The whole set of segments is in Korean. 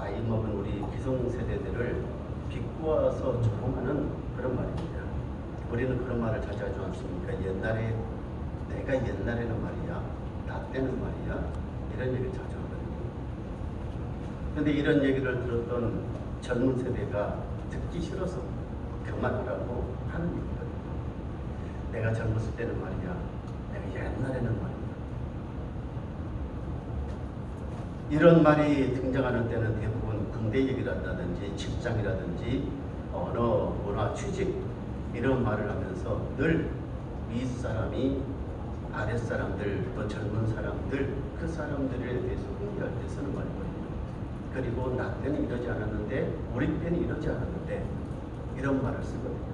나이 먹은 우리 기성세대들을 비꼬아서 조롱하는 그런 말입니다. 우리는 그런 말을 자주 하지 않습니까? 옛날에 내가 옛날에는 말이야, 나 때는 말이야, 이런 얘기를 자주 하거든요. 그런데 이런 얘기를 들었던 젊은 세대가 듣기 싫어서 그만하라고 하는 얘기거든요. 내가 젊었을 때는 말이야, 내가 옛날에는 말이야. 이런 말이 등장하는 때는 대부분 군대 얘기를 한다든지 직장이라든지 언어, 문화, 취직 이런 말을 하면서 늘 윗사람이 아랫사람들 또 젊은 사람들 그 사람들에 대해서 훈계할 때 쓰는 말이거든요. 그리고 나 때는 이러지 않았는데 우리 때는 이러지 않았는데 이런 말을 쓰거든요.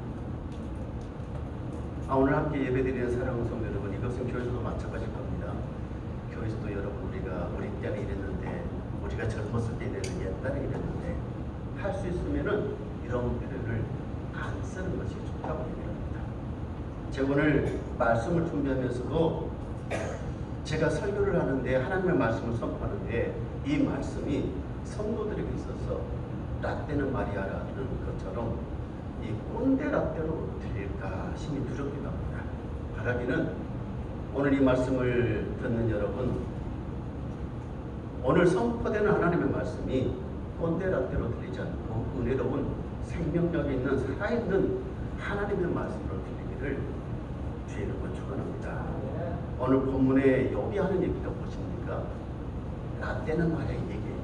오늘 함께 예배드리는 사랑하는 성도 여러분, 이것은 교회에서도 마찬가지일 겁니다. 교회에서도 여러분 우리가 우리 때는 이랬는데 우리가 젊었을 때 이랬는데 옛날에 이랬는데 할 수 있으면은 이런 표현을 안 쓰는 것이 좋다고 얘기합니다. 제가 오늘 말씀을 준비하면서도 제가 설교를 하는데 하나님의 말씀을 선포하는데 이 말씀이 성도들에게 있어서 라떼는 마리아라는 것처럼 이 꼰대 라떼로 들릴까 심히 두렵기도 합니다. 바라기는 오늘 이 말씀을 듣는 여러분, 오늘 선포되는 하나님의 말씀이 꼰대 라떼로 들리지 않고 은혜로운 생명력이 있는 살아있는 하나님의 말씀으로 들리기를 주의 이름으로 축원합니다. 오늘 본문에 욥이 하는 얘기가 무엇입니까? 라떼는 말의 얘기예요.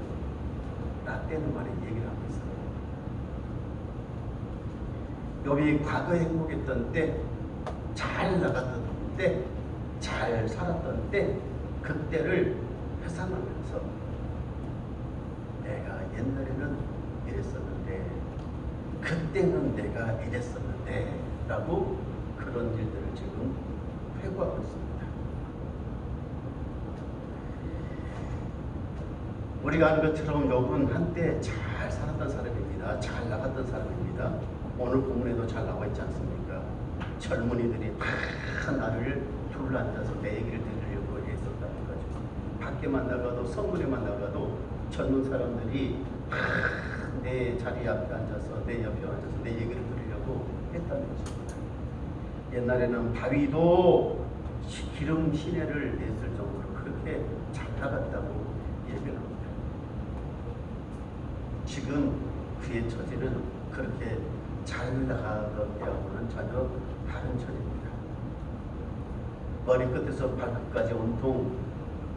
라떼는 말의 얘기를 하고 있어요. 욥이 과거에 행복했던 때, 잘 나갔던 때, 잘 살았던 때, 그때를 회상하면서 내가 옛날에는 이랬었는데 그때는 내가 이랬었는데 라고 그런 일들을 지금 회고하고 있습니다. 우리가 아는 것처럼 욥은 한때 잘 살았던 사람입니다. 잘 나갔던 사람입니다. 오늘 본문에도 잘 나와 있지 않습니까? 젊은이들이 다 나를 둘러앉아서 내 얘기를 들으려고 애썼다는 거죠. 밖에만 나가도 성문에만 나가도 젊은 사람들이 내 자리 앞에 앉아서 내 옆에 앉아서 내 얘기를 들으려고 했다는 것입니다. 옛날에는 바위도 기름 시내를 냈을 정도로 그렇게 잘 나갔다고 얘기를 합니다. 지금 그의 처지는 그렇게 잘 나가던 때하고는 전혀 다른 처지입니다. 머리끝에서 발끝까지 온통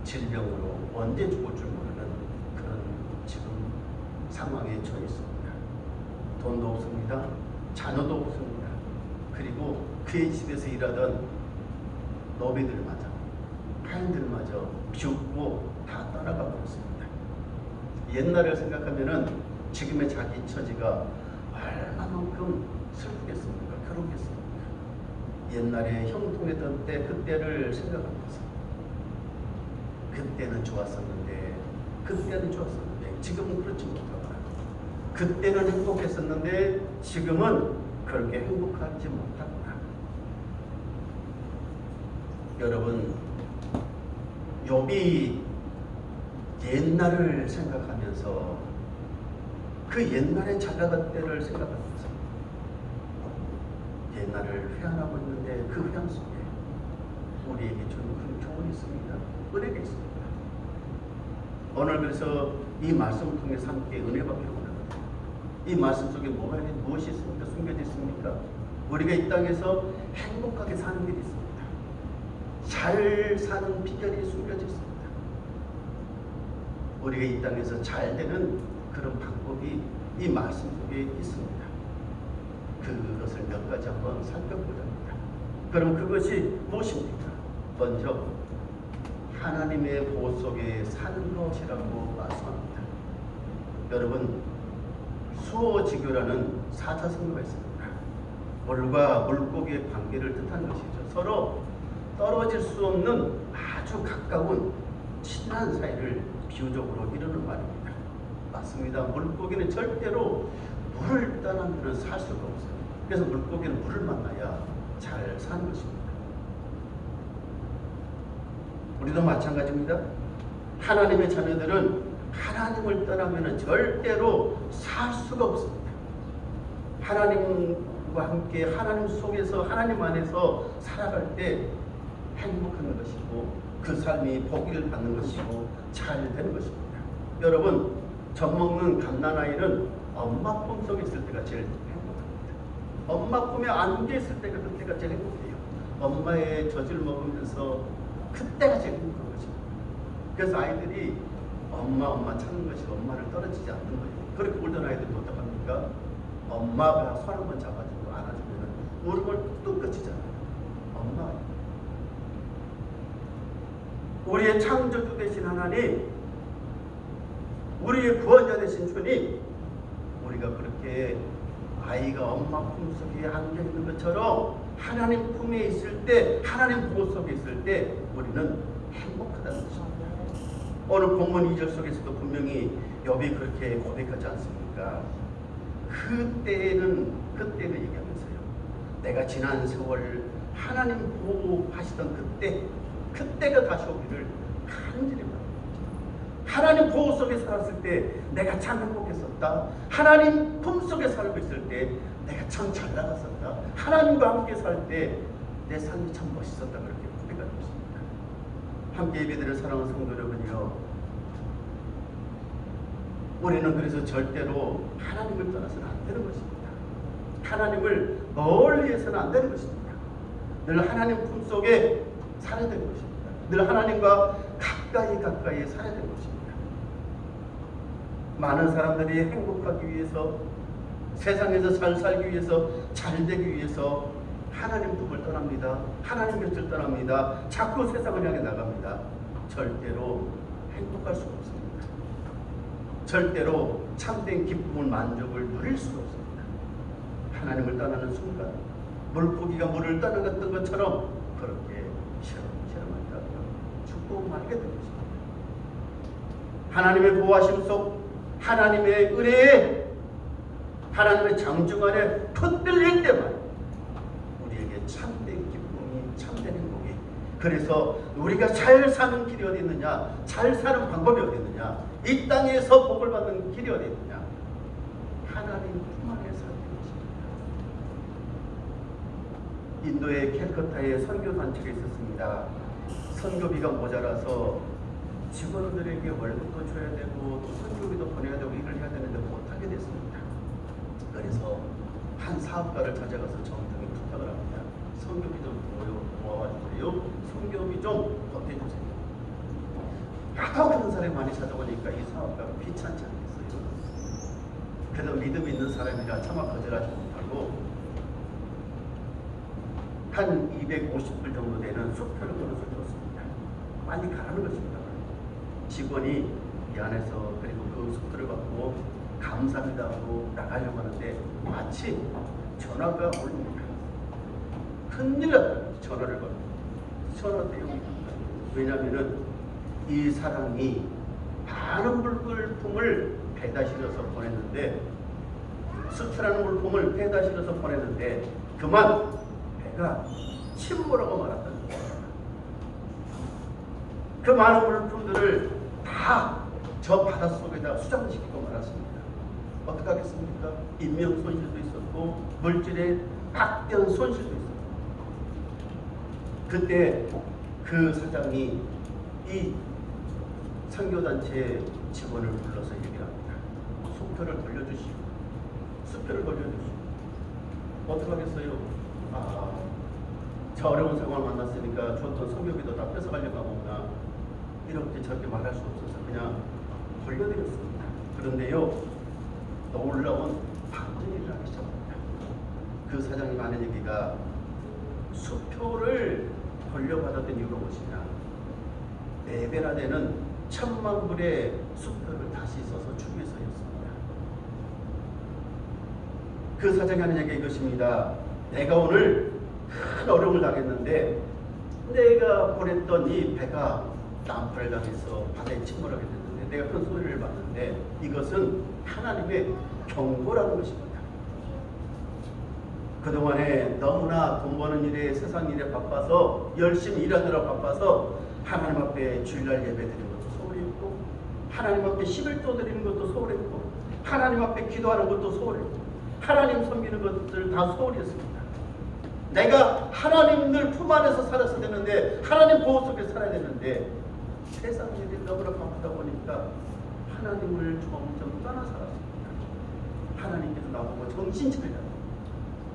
질병으로 언제 죽을 줄 모르는 그런 지금 상황에 처해 있습니다. 돈도 없습니다. 자녀도 없습니다. 그리고 그의 집에서 일하던 노비들마저 하인들마저 비웃고 다 떠나가 버렸습니다. 옛날을 생각하면은 지금의 자기 처지가 얼마만큼 슬프겠습니까? 괴롭겠습니까? 옛날에 형통했던 때 그때를 생각하면서 그때는 좋았었는데 지금은 그렇지 못하구나. 그때는 행복했었는데 지금은 그렇게 행복하지 못하구나. 여러분, 욥이 옛날을 생각하면서 그 옛날에 잘 나갈 때를 생각하면서 옛날을 회한하고 있는데 그 회한 속에 우리에게 주는 큰 교훈이 있습니다. 은혜가 있습니다. 오늘 그래서 이 말씀을 통해서 함께 은혜 받기를 원합니다. 이 말씀 속에 무엇이 있습니까? 숨겨져 있습니까? 우리가 이 땅에서 행복하게 사는 길이 있습니다. 잘 사는 비결이 숨겨져 있습니다. 우리가 이 땅에서 잘 되는 그런 방법이 이 말씀 속에 있습니다. 그것을 몇 가지 한번 살펴보자 합니다. 그럼 그것이 무엇입니까? 먼저 하나님의 보호 속에 사는 것이라고 말씀합니다. 여러분, 수어지교라는 4차 성교가 있습니다. 물과 물고기의 관계를 뜻하는 것이죠. 서로 떨어질 수 없는 아주 가까운 친한 사이를 비유적으로 이루는 말입니다. 맞습니다. 물고기는 절대로 물을 떠나면 살 수가 없어요. 그래서 물고기는 물을 만나야 잘 사는 것입니다. 우리도 마찬가지입니다. 하나님의 자녀들은 하나님을 떠나면 절대로 살 수가 없습니다. 하나님과 함께 하나님 속에서 하나님 안에서 살아갈 때 행복한 것이고 그 삶이 복을 받는 것이고 잘 되는 것입니다. 여러분, 젖 먹는 갓난아이는 엄마 품속에 있을 때가 제일 행복합니다. 엄마 품에 안겨 있을 때가 그때가 제일 행복해요. 엄마의 젖을 먹으면서 그때가 제일 행복한 것입니다. 그래서 아이들이 엄마 찾는 것이 엄마를 떨어지지 않는 거예요. 그렇게 울던 아이들이 어떡합니까? 엄마가 손 한번 잡아주고 안아주면 울음을 뚝 그치잖아요. 엄마. 우리의 창조주 되신 하나님, 우리의 구원자 되신 주님, 우리가 그렇게 아이가 엄마 품속에 안겨 있는 것처럼 하나님 품에 있을 때, 하나님 보호 속에 있을 때 우리는 행복하다는 것입니다. 오늘 본문 2절 속에서도 분명히 욥이 그렇게 고백하지 않습니까? 그때는 얘기하면서요. 내가 지난 세월 하나님 보호하시던 그때가 다시 오기를 간절히 바랍니다. 하나님 보호 속에 살았을 때 내가 참 행복했었다. 하나님 품 속에 살고 있을 때 내가 참 잘 나갔었다. 하나님과 함께 살 때 내 삶이 참 멋있었다. 그렇게 고백하는 것입니다. 함께 예배드리는 사랑하는 성도 여러분이요, 우리는 그래서 절대로 하나님을 떠나서는 안 되는 것입니다. 하나님을 멀리해서는 안 되는 것입니다. 늘 하나님 품속에 살아야 되는 것입니다. 늘 하나님과 가까이 살아야 되는 것입니다. 많은 사람들이 행복하기 위해서, 세상에서 잘 살기 위해서, 잘 되기 위해서 하나님 품을 떠납니다. 하나님 곁을 떠납니다. 자꾸 세상을 향해 나갑니다. 절대로 행복할 수가 없습니다. 절대로 참된 기쁨을, 만족을 누릴 수가 없습니다. 하나님을 떠나는 순간 물고기가 물을 떠나갔던 것처럼 그렇게 시험하니까 죽고 말게 된 것입니다. 하나님의 보호하심 속, 하나님의 은혜에, 하나님의 장중 안에 붙들릴 때만 우리에게 참된 기쁨이, 참된 행복이, 그래서 우리가 잘 사는 길이 어디 있느냐, 잘 사는 방법이 어디 있느냐, 이 땅에서 복을 받는 길이 어디 있느냐, 하나님 품 안에 사는 것입니다. 인도의 캘커타에 선교단체가 있었습니다. 선교비가 모자라서 직원들에게 월급도 줘야 되고 또 선교비도 보내야 되고 일을 해야 되는데 못하게 됐습니다. 그래서 한 사업가를 찾아가서 정중히 부탁을 합니다. 선교비 좀 모아주세요. 선교비 좀 보태주세요. 하도 그런 사람이 많이 찾아오니까 이 사업가가 귀찮지 않겠어요. 그래도 믿음 있는 사람이라 차마 거절하지 못하고 한 250불 정도 되는 수표를 걸어서 줬습니다. 많이 가라는 것입니다. 직원이 이 안에서 그리고 그 수표를 받고 감사합니다 하고 나가려고 하는데 마침 전화가 올립니다. 큰일 났다. 전화를 걸고 전화 대용이. 왜냐하면 이 사람이 많은 물품을 배다 실어서 보냈는데, 수출하는 물품을 배다 실어서 보냈는데 그만 배가 침몰하고 말았다는 거예요. 그 많은 물품들을 다 저 바닷속에다 수장시키고 말았습니다. 어떻게 하겠습니까? 인명 손실도 있었고 물질의 막대한 손실도 있었고, 그때 그 사장이 이 선교단체 직원을 불러서 얘기를 합니다. 수표를 돌려주시오. 수표를 돌려주시오. 어떻게 하겠어요? 저 어려운 상황을 만났으니까 줬던 선교비도 다 뺏어가려고 하구나. 이렇게 저렇게 말할 수 없어서 그냥 돌려드렸습니다. 그런데요, 놀라운 반전을 하기 시작합니다. 그 사장님 하는 얘기가 수표를 돌려받았던 이유가 무엇이냐, 4배나 되는 1000만 불의 수표를 다시 써서 주기 위해서였습니다. 그 사장이 하는 얘기가 이것입니다. 내가 오늘 큰 어려움을 당했는데 내가 보냈던 이 배가 난파를 당해서 바다에 침몰하게 됐는데 내가 큰 소리를 받는데 이것은 하나님의 경고라는 것입니다. 그동안에 너무나 돈 버는 일에, 세상 일에 바빠서 열심히 일하느라 바빠서 하나님 앞에 주일날 예배 드린 것도 소홀히 했고, 하나님 앞에 11조 드리는 것도 소홀했고, 하나님 앞에 기도하는 것도 소홀했고, 하나님 섬기는 것들 다 소홀했습니다. 내가 하나님 늘 품 안에서 살았어야 되는데, 하나님 보호 속에 살아야 되는데, 세상 일이 너무나 바쁘다 보니까 하나님을 점점 떠나 살았습니다. 하나님께서 나보고 정신 차리라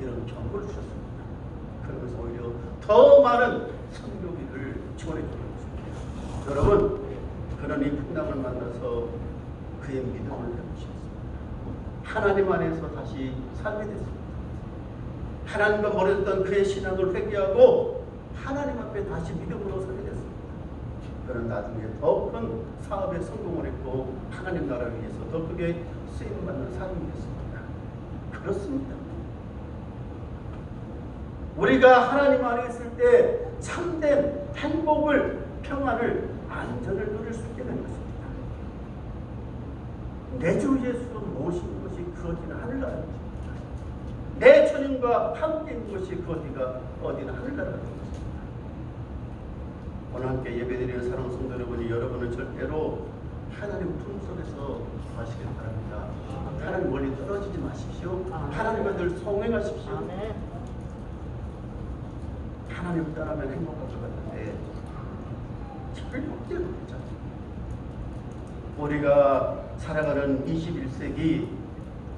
이런 경고를 주셨습니다. 그러면서 오히려 더 많은 선교비를 지원해 주고 있습니다. 여러분, 그런 이 풍랑을 만나서 그의 믿음을 회복시켰습니다. 하나님 안에서 다시 살게 됐습니다. 하나님과 멀어졌던 그의 신앙을 회개하고 하나님 앞에 다시 믿음으로 서게 됐습니다. 그는 나중에 더 큰 사업에 성공을 했고 하나님 나라를 위해서 더 크게 쓰임받는 사람이 됐습니다. 그렇습니다. 우리가 하나님 안에 있을 때 참된 행복을, 평안을, 안전을 누릴 수 있게 되는 것입니다. 내 주 예수 모시는 것이 그 어디나 하늘나라인 것입니다. 내 주님과 함께 있는 것이 그 어디나 하늘나라인 것입니다. 오늘 함께 예배드리는 사랑하는 성도 여러분이, 여러분은 절대로 하나님 품 속에서 하시길 바랍니다. 하나님 멀리 떨어지지 마십시오. 하나님과 늘 성행하십시오. 하나님 떠나면 행복할 것 같은데 절대 없대요. 우리가 살아가는 21세기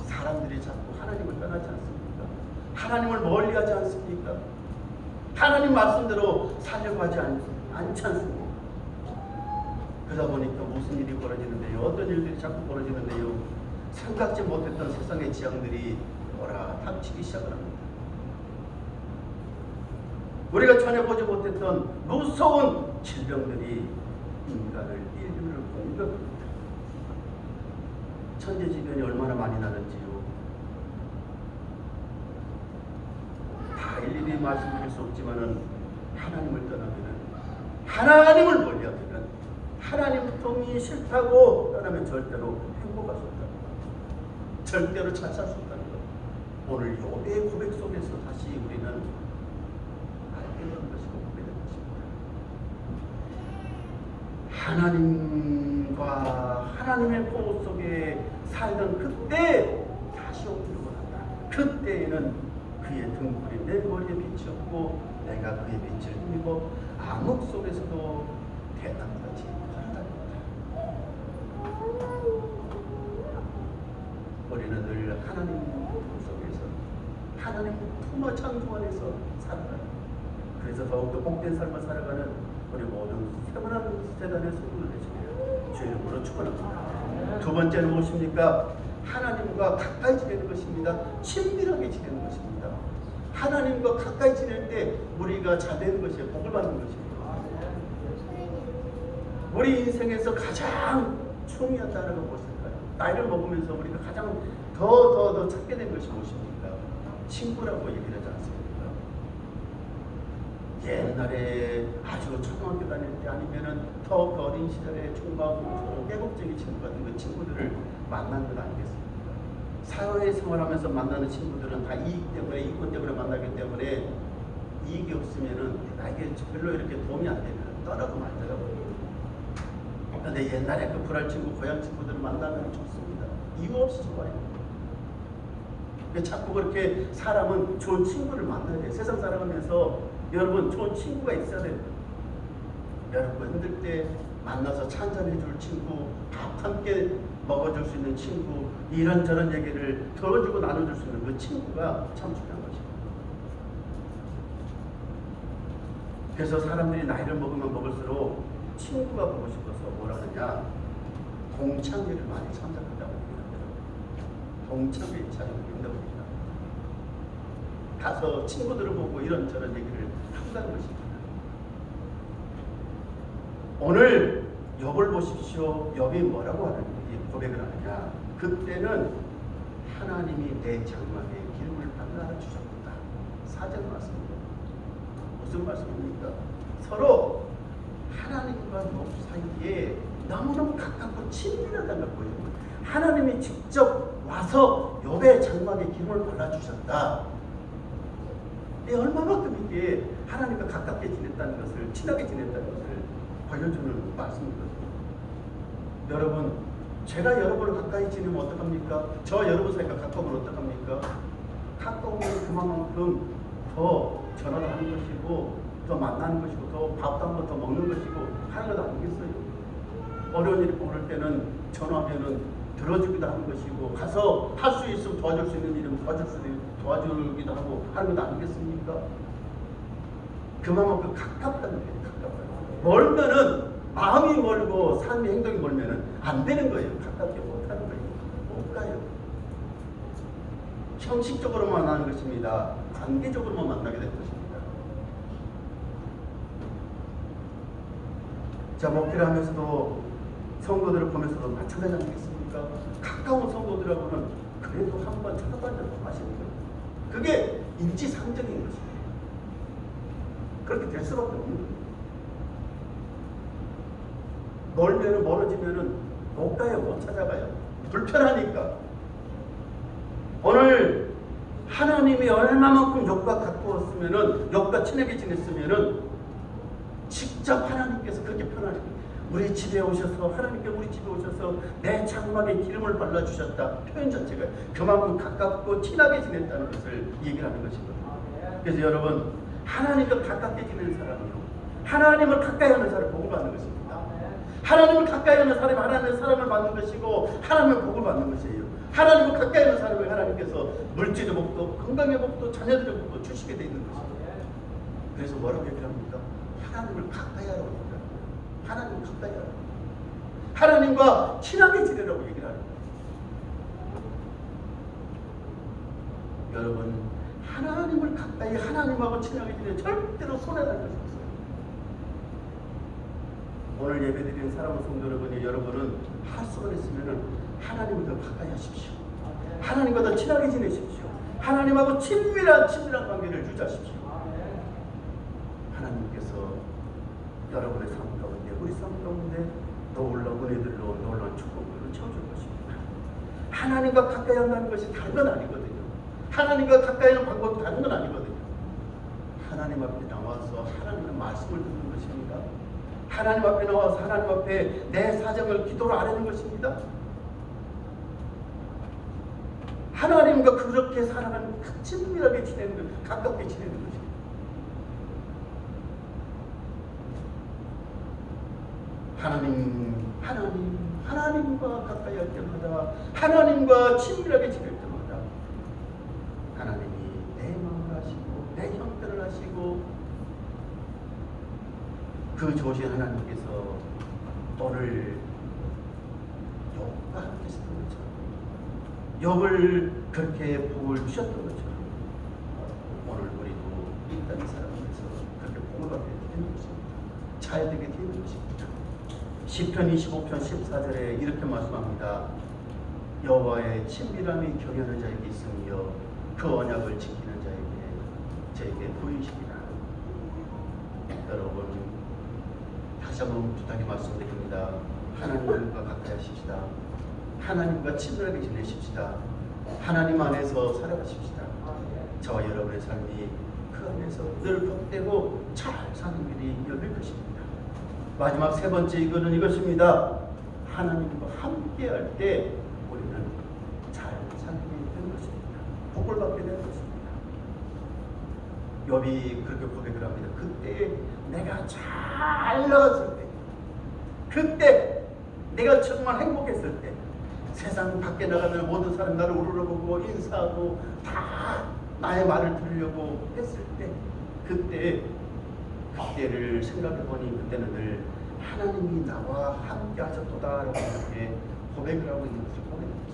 사람들이 자꾸 하나님을 떠나지 않습니까? 하나님을 멀리하지 않습니까? 하나님 말씀대로 살려고 하지 않지 않습니까? 그러다 보니까 무슨 일이 벌어지는데요? 어떤 일들이 자꾸 벌어지는데요? 생각지 못했던 세상의 지향들이 오라 닥치기 시작을 합니다. 우리가 전혀 보지 못했던 무서운 질병들이 인간을, 인류를 공격합니다. 천재지변이 얼마나 많이 나는지요. 다 일일이 말씀드릴 수 없지만은 하나님을 떠나면은, 하나님을 멀리하면은, 하나님 통이 싫다고 떠나면 절대로 행복할 수 없다는 것, 절대로 잘 살 수 없다는 것. 오늘 욥의 고백 속에서 다시 우리는 알게 되는 것이고 보게 되는 것입니다. 하나님과 하나님의 보호 속에 살던 그때 다시 오기를 원한다. 그때에는 그의 등불이 내 머리에 빛이었고 내가 그의 빛을 힘입어 암흑 속에서도 대낮같이 걸어다닌다. 우리는 늘 하나님 품 속에서, 하나님 품어 창조 안에서 살아가는, 그래서 더욱더 복된 삶을 살아가는 우리 모든 세분한 재단의 소중을 되시기를 주의 이름으로 축원합니다. 두 번째는 무엇입니까? 하나님과 가까이 지내는 것입니다. 친밀하게 지내는 것입니다. 하나님과 가까이 지낼 때 우리가 잘 되는 것이에요. 복을 받는 것입니다. 우리 인생에서 가장 중요하다는 건 무엇일까요? 나이를 먹으면서 우리가 가장 더 찾게 된 것이 무엇입니까? 친구라고 얘기를 하지 않습니까? 옛날에 아주 초등학교 다닐 때 아니면은 더 어린 시절에 중고등학교 깨곡적인 친구 같은 그 친구들을 만나는 것 아니겠습니까? 사회생활하면서 만나는 친구들은 다 이익 때문에, 이권 때문에 만나기 때문에 이익이 없으면은 나에게 별로 이렇게 도움이 안 되면 떠나고 말더라고요. 그런데 옛날에 그 불알 친구, 고향 친구들을 만나면 좋습니다. 이유 없이 좋아요. 자꾸 그렇게 사람은 좋은 친구를 만나야 돼요. 세상 살아가면서 여러분 좋은 친구가 있어야 돼요. 여러분 힘들 때 만나서 차 한잔 해줄 친구, 밥 함께 먹어줄 수 있는 친구, 이런저런 얘기를 들어주고 나눠줄 수 있는 그 친구가 참 중요한 것입니다. 그래서 사람들이 나이를 먹으면 먹을수록 친구가 보고 싶어서 뭐라 하느냐, 동창회를 많이 참석한다고 얘기합니다. 동창회 참석한다고 얘기합니다. 가서 친구들을 보고 이런저런 얘기를 한다는 것입니다. 오늘 욥을 보십시오. 욥이 뭐라고 하는 고백을 하느냐, 그때는 하나님이 내 장막에 기름을 발라 주셨다. 4절 말씀입니다. 무슨 말씀입니까? 서로 하나님과 욥 사이에 너무너무 가깝고 친밀하다는 걸 보여줍니다. 하나님이 직접 와서 욥의 장막에 기름을 발라주셨다. 얼마만큼 이게 하나님과 가깝게 지냈다는 것을, 친하게 지냈다는 것을 보여주는 말씀이거든요. 여러분, 제가 여러분을 가까이 지내면 어떡합니까? 저 여러분 사이가 가까우면 어떡합니까? 가까우면 그만큼 더 전화를 하는 것이고, 더 만나는 것이고, 더 밥도 한 번 더 먹는 것이고 하는 것 아니겠어요? 어려운 일이 오를 때는 전화하면은 들어주기도 하는 것이고, 가서 할 수 있으면 도와줄 수 있는 일은 도와주기도 하고 하는 것 아니겠습니까? 그만큼 가깝다는 거예요. 가깝다. 멀면은 마음이 멀고 삶의 행동이 멀면은 안 되는 거예요. 가깝게 못 하는 거예요. 못 가요. 형식적으로만 만나는 것입니다. 관계적으로만 만나게 될 것입니다. 자, 목회를 하면서도 성도들을 보면서도 마찬가지 아니겠습니까? 가까운 성도들하고는 그래도 한번 쳐다봐야 마시는 거예요. 그게 인지상정인 것입니다. 그렇게 될 수밖에 없는 거예요. 멀면은 멀어지면은 못 가요, 못 찾아가요. 불편하니까. 오늘 하나님이 얼마만큼 욥과 가까웠으면은, 욥과 친하게 지냈으면은 직접 하나님께서 그렇게 편하십니다. 우리 집에 오셔서, 하나님께 우리 집에 오셔서 내 장막에 기름을 발라주셨다. 표현 자체가 그만큼 가깝고 친하게 지냈다는 것을 얘기하는 것이거든요. 그래서 여러분, 하나님과 가깝게 지내는 사람이요, 하나님을 가까이 하는 사람이 복을 받는 것입니다. 하나님을 가까이 하는 사람이 하나님의 사랑을 받는 것이고, 하나님의 복을 받는 것이에요. 하나님을 가까이 하는 사람이 하나님께서 물질의 복도, 건강의 복도, 자녀들의 복도 주시게 되어 있는 것입니다. 그래서 뭐라고 얘기합니까? 하나님을 가까이 하라고 얘기합니다. 하나님을 가까이 하라고. 하나님과 친하게 지내라고 얘기를 하는 거예요. 여러분, 하나님을 가까이, 하나님하고 친하게 지내 절대로 손해날 것이 없어요. 오늘 예배드리는 사랑하는 성도 여러분은 할 수가 있으면 하나님을 더 가까이 하십시오. 하나님과 더 친하게 지내십시오. 하나님하고 친밀한 관계를 유지하십시오. 하나님께서 여러분의 삶 가운데, 우리 삶 가운데 놀라운 은혜들로, 놀라운 축복들을 채워줄 것입니다. 하나님과 가까이 한다는 것이 다른 건 아니거든요. 하나님과 가까이 하는 방법이 다른 건 아니거든요. 하나님 앞에 나와서 하나님의 말씀을 듣는 것입니다. 하나님 앞에 나와서 하나님 앞에 내 사정을 기도로 아뢰는 것입니다. 하나님과 그렇게 살아가는, 친밀하게 지내는 것, 가깝게 지내는 것입니다. 하나님과 가까이 할 때마다, 하나님과 친밀하게 지낼 때마다 하나님이 내 마음을 하시고 내 형편을 하시고, 그 좋으신 하나님께서 오늘 욥과 함께 했던 것처럼, 욥을 그렇게 복을 주셨던 것처럼 오늘 우리도 이 땅에 살아가면서 그렇게 복을 받게 되는 것입니다. 잘 되게 되는 것입니다. 시편 25편 14절에 이렇게 말씀합니다. 여호와의 친밀함이 경외하는 자에게 있으며 그 언약을 지키는 저에게 보이시리라. 여러분, 다시 한번 부탁이 말씀드립니다. 하나님과 가까이 하십시다. 하나님과 친밀하게 지내십시다. 하나님 안에서 살아가십시다. 저와 여러분의 삶이 그 안에서 늘 복되고 잘 사는 길이 열릴 것입니다. 마지막 세 번째 이거는 이것입니다. 하나님과 함께 할 때 우리는 잘 살게 되는 것입니다. 복을 받게 되는 것입니다. 욥이 그렇게 고백을 합니다. 그때 내가 잘 나갔을 때, 그때 내가 정말 행복했을 때, 세상 밖에 나가면 모든 사람 나를 우러러보고 인사하고 다 나의 말을 들으려고 했을 때, 그때를 생각해보니 그때는 늘 하나님이 나와 함께 하셨도다라고 이렇게 고백을 하고 있는 것을 보게 됩니다.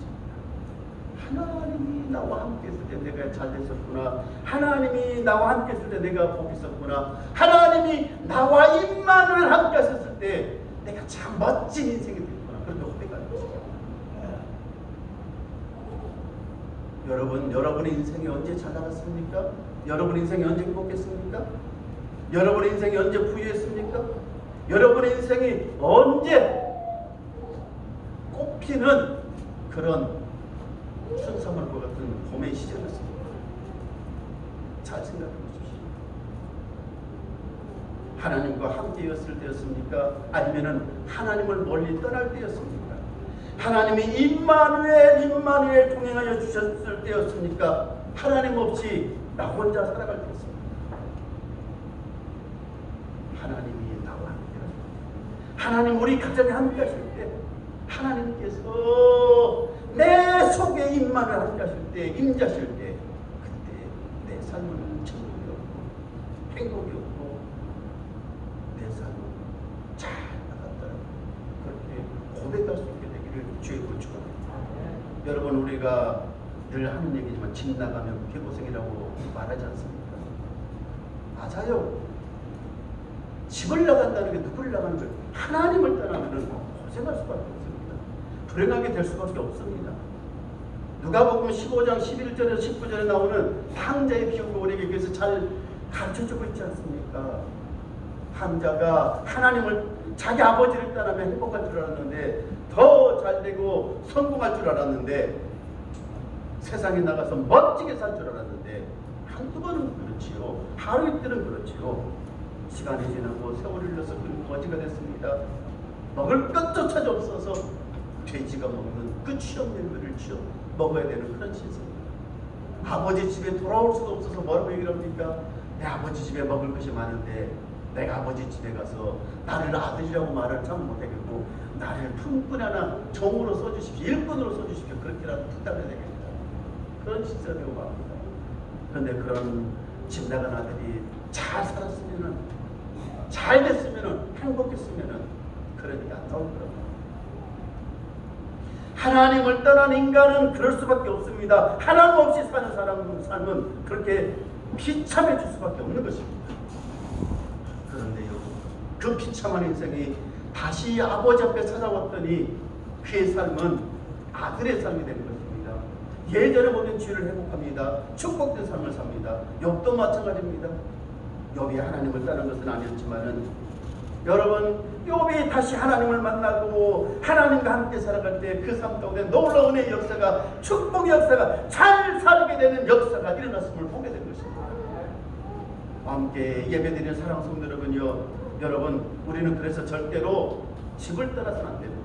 하나님이 나와 함께 했을 때 내가 잘 됐었구나. 하나님이 나와 함께 했을 때 내가 복 있었구나. 하나님이 나와 임마누엘 함께 하셨을 때 내가 참 멋진 인생이 됐구나. 그렇게 고백하는 것입니다. 여러분의 인생이 언제 잘 나갔습니까? 여러분의 인생이 언제 행복했습니까? 여러분의 인생이 언제 부유했습니까? 여러분의 인생이 언제 꽃피는 그런 춘삼월과 같은 봄의 시절이었습니까? 잘 생각해 보십시오. 하나님과 함께였을 때였습니까? 아니면은 하나님을 멀리 떠날 때였습니까? 하나님이 임마누엘 동행하여 주셨을 때였습니까? 하나님 없이 나 혼자 살아갈 때였습니다. 하나님이 나와 함께 하실 때, 하나님 우리 가정에 함께 하실 때, 하나님께서 내 속에 임마누엘 함께 하실 때, 임자실 때, 그때 내 삶은 천국이었고 행복이었고 내 삶은 잘 나갔다, 그렇게 고백할 수 있게 되기를 주의 부축합니다. 여러분, 우리가 늘 하는 얘기지만 집 나가면 개고생이라고 말하지 않습니까? 맞아요. 집을 나간다는 게 누구를 나가는 거예요? 하나님을 떠나면 고생할 수밖에 없습니다. 불행하게 될 수밖에 없습니다. 누가복음 15장 11절에서 19절에 나오는 황자의 비유가 우리에게 그래서 잘 가르쳐주고 있지 않습니까? 황자가 하나님을, 자기 아버지를 떠나면 행복할 줄 알았는데, 더 잘되고 성공할 줄 알았는데, 세상에 나가서 멋지게 살 줄 알았는데, 한두 번은 그렇지요. 하루 이틀은 그렇지요. 시간이 지나고 세월이 흘러서 그는 거지가 됐습니다. 먹을 것조차 없어서 돼지가 먹는 끝이 없는 것을 쥐어 먹어야 되는 그런 신세입니다. 아버지 집에 돌아올 수도 없어서 뭐라고 얘기를 합니까? 내 아버지 집에 먹을 것이 많은데 내가 아버지 집에 가서 나를 아들이라고 말을 참 못하겠고, 나를 품꾼 하나 종으로 써주십시오, 일꾼으로 써주십시오, 그렇게라도 부탁해야 되겠다, 그런 신세가 되고 맙니다. 그런데 그런 집 나간 아들이 잘 살았으면은, 잘 됐으면은, 행복했으면은, 그러니까 안 나올 거라고. 하나님을 떠난 인간은 그럴 수밖에 없습니다. 하나님 없이 사는 사람은 삶은 그렇게 비참해질 수밖에 없는 것입니다. 그런데요, 그 비참한 인생이 다시 아버지 앞에 찾아왔더니 그의 삶은 아들의 삶이 되는 것입니다. 예전에 모든 죄를 회복합니다. 축복된 삶을 삽니다. 욥도 마찬가지입니다. 욥이 하나님을 떠난 것은 아니었지만은, 여러분, 욥이 다시 하나님을 만나고 하나님과 함께 살아갈 때 그 삶 가운데 놀라운 은혜의 역사가, 축복의 역사가, 잘 살게 되는 역사가 일어났음을 보게 된 것입니다. 함께 예배드리는 사랑하는 성도 여러분요, 여러분, 우리는 그래서 절대로 집을 떠나서는 안 됩니다.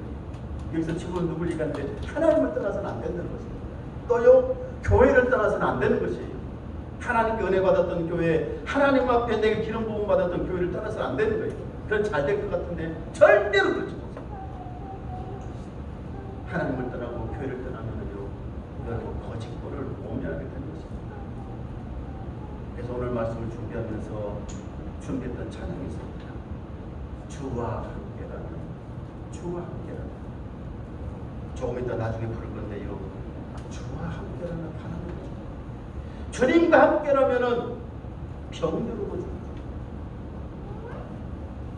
여기서 집은 누굴 얘기하는데 하나님을 떠나서는 안 된다는 것입니다. 또요, 교회를 떠나서는 안 되는 것이에요. 하나님께 은혜 받았던 교회, 하나님 앞에 내가 기름 부음 받았던 교회를 떠나서는 안 되는 거예요. 그건 잘 될 것 같은데 절대로 그렇지 못합니다. 하나님을 떠나고 교회를 떠나면요, 여러분 거짓골을 모면하게 되는 것입니다. 그래서 오늘 말씀을 준비하면서 준비했던 찬양이 있습니다. 주와 함께라는, 주와 함께라는. 조금 이따 나중에 부를 건데요, 주와 함께라는 하나님, 주님과 함께라면은 병들고 줍니다.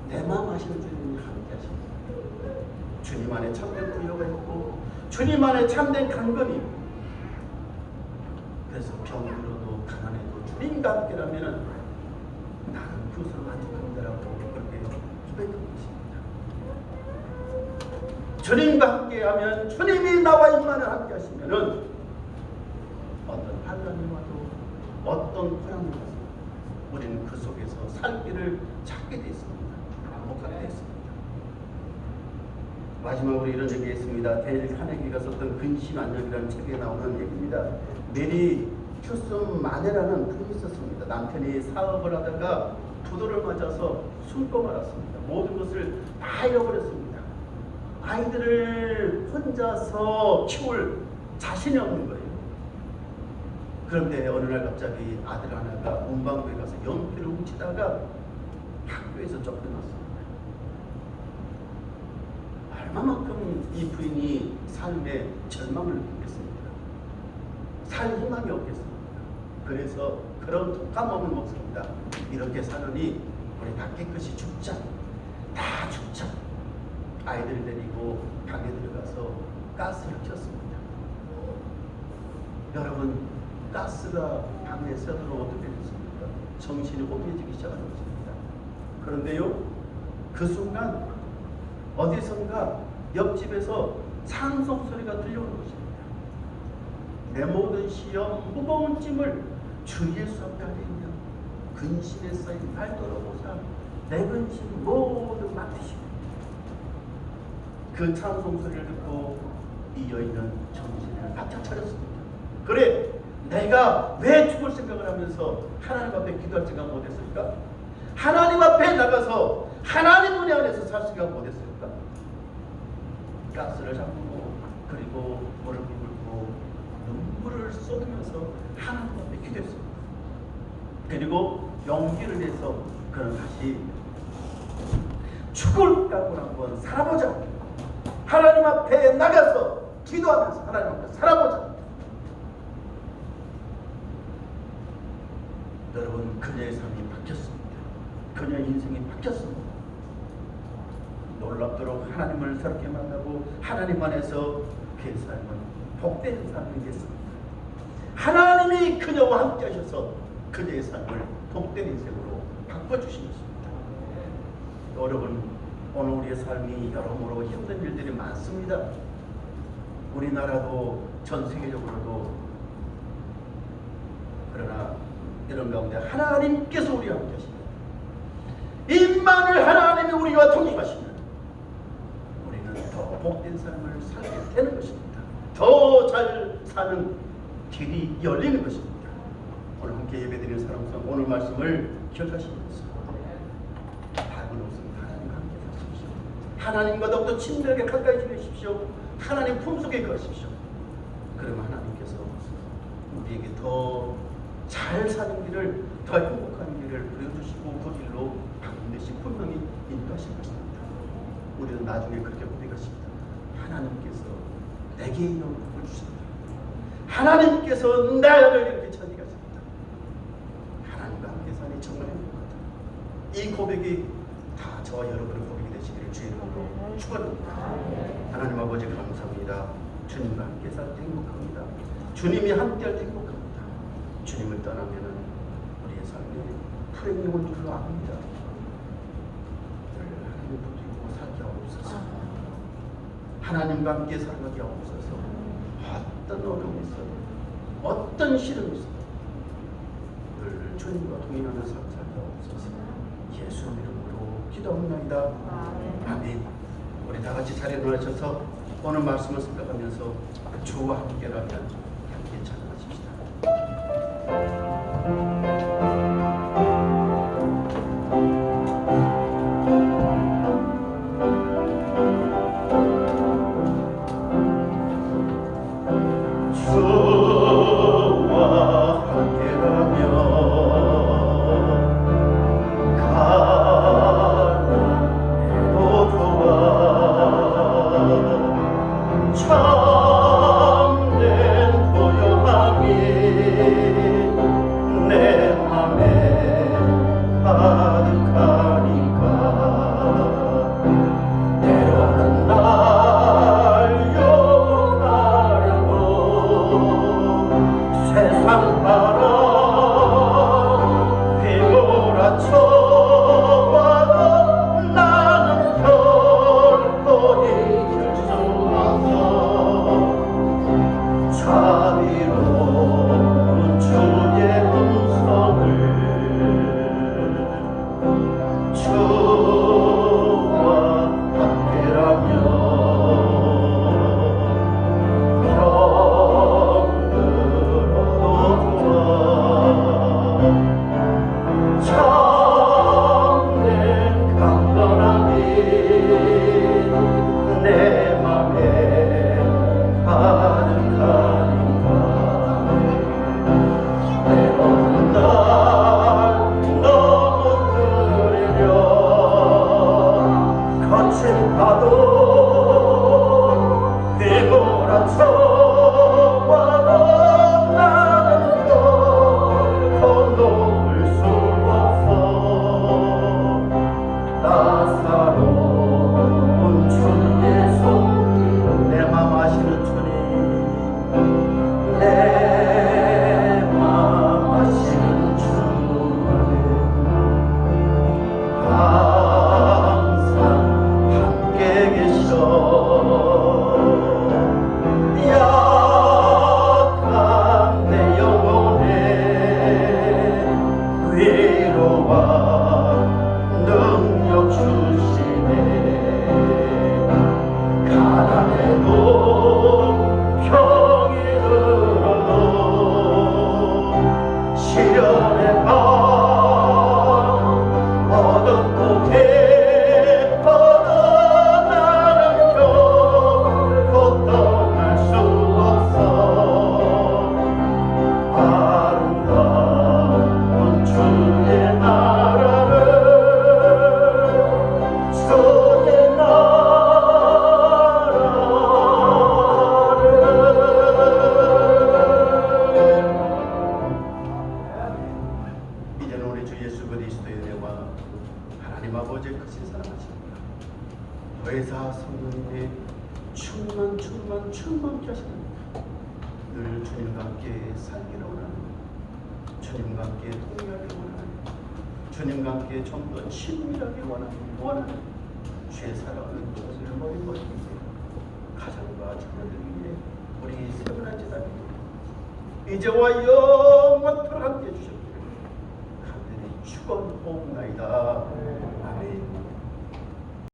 내 마음 아시는 주님이 함께 하십니다. 주님 안에 참된 부여가 있고 주님 안에 참된 강건이, 그래서 병들어도 가난해도 주님과 함께라면은 나는 그것으로 만족한다라고 그렇게 고백하고 있습니다. 주님과 함께하면, 주님이 나와 임마누엘 함께 하시면은 어떤 환난이 와도 어떤 고난이 와도 우리는 그 속에서 살 길을 찾게 되어 있습니다. 행복하게 되어 있습니다. 마지막으로 이런 얘기했습니다. 데일 카네기가 썼던 근심안정이라는 책에 나오는 얘기입니다. 메리 큐슨 마네라는 분이 있었습니다. 남편이 사업을 하다가 부도를 맞아서 숨고 말았습니다. 모든 것을 다 잃어버렸습니다. 아이들을 혼자서 키울 자신이 없는 거예요. 그런데 어느 날 갑자기 아들 하나가 문방구에 가서 연필을 훔치다가 학교에서 쫓겨났습니다. 얼마만큼 이 부인이 삶에 절망을 느꼈습니다. 살 희망이 없겠습니다. 그래서 그런 독한 마음을 먹습니다. 이렇게 사느니 우리 다 깨끗이 죽자, 다 죽자. 아이들 데리고 방에 들어가서 가스를 켰습니다. 여러분, 가스가 방에 새도록 어떻게 됐습니까? 정신이 혼미해지기 시작하는 것입니다. 그런데요, 그 순간 어디선가 옆집에서 찬송 소리가 들려오는 것입니다. 내 모든 시험 무거운 짐을 주 예수 앞에 아뢰며 근심에 쌓인 날 돌아보사 내 근심 모두 맡으시고, 그 찬송 소리를 듣고 이 여인은 정신을 바짝 차렸습니다. 그래, 내가 왜 죽을 생각을 하면서 하나님 앞에 기도할 생각 못했을까? 하나님 앞에 나가서 하나님 은혜 안에서 살 생각 못했을까? 가스를 잡고 그리고 무릎을 꿇고 눈물을 쏟으면서 하나님 앞에 기도했습니다. 그리고 용기를 내서 그는 다시 죽을 각오로 한번 살아보자. 하나님 앞에 나가서 기도하면서 하나님 앞에 살아보자. 여러분, 그녀의 삶이 바뀌었습니다. 그녀의 인생이 바뀌었습니다. 놀랍도록 하나님을 새롭게 만나고 하나님 안에서 그의 삶은 복된 삶이 됐습니다. 하나님이 그녀와 함께 하셔서 그녀의 삶을 복된 인생으로 바꿔주신 것입니다. 여러분, 오늘 우리의 삶이 여러모로 힘든 일들이 많습니다. 우리나라도 전 세계적으로도. 그러나 이런 가운데 하나님께서 우리와 함께 하시면, 임마누엘 하나님이 우리와 동행하시면 우리는 더 복된 삶을 살게 되는 것입니다. 더 잘 사는 길이 열리는 것입니다. 오늘 함께 예배드리는 사람들, 오늘 말씀을 기억하시면서 답은 없습니다. 하나님과 함께 사십시오. 하나님과 더욱더 친밀하게 가까이 지내십시오. 하나님 품속에 거하십시오. 그러면 하나님께서 우리에게 더 잘 사는 길을, 더 행복한 길을 보여주시고 그 길로 반드시 분명히 인도하실 것입니다. 우리는 나중에 그렇게 고백하십니다. 하나님께서 내게 이 영광을 주십니다. 하나님께서 나를 이렇게 찾아가십니다. 하나님과 함께 사니 정말 행복하다. 이 고백이 다 저와 여러분의 고백이 되시기를 주의 이름으로 축원합니다. 하나님 아버지 감사합니다. 주님과 함께 살 때 행복합니다. 주님이 함께 할 때 행복합니다. 주님을 떠나면은 우리의 삶이 불행용을 줄로 압니다. 하나님을 붙들고 살게 하옵소서. 하나님과 함께 살게 하옵소서. 어떤 어려움이 있어도, 어떤 시련이 있어도 늘 주님과 동행하는 삶 살게 하옵소서. 예수 이름으로 기도합니다. 아멘. 우리 다 같이 자리에 일어나셔서 오늘 말씀을 생각하면서 주와 함께라면 함께 찬양하십시다. 항상 함께 계셔. 원하시는 늘 주님과 함께 살기를 원하는 주님과 함께 동행하기 원하는 주님과 함께 좀 더 친밀하게 원하는 주의 사랑하는 것을 머리 버리세요. 가정과 자녀들 위해 우리 세분한 제단이 이제와 영원토록 함께 해주셨기를 간절히 축원하옵나이다.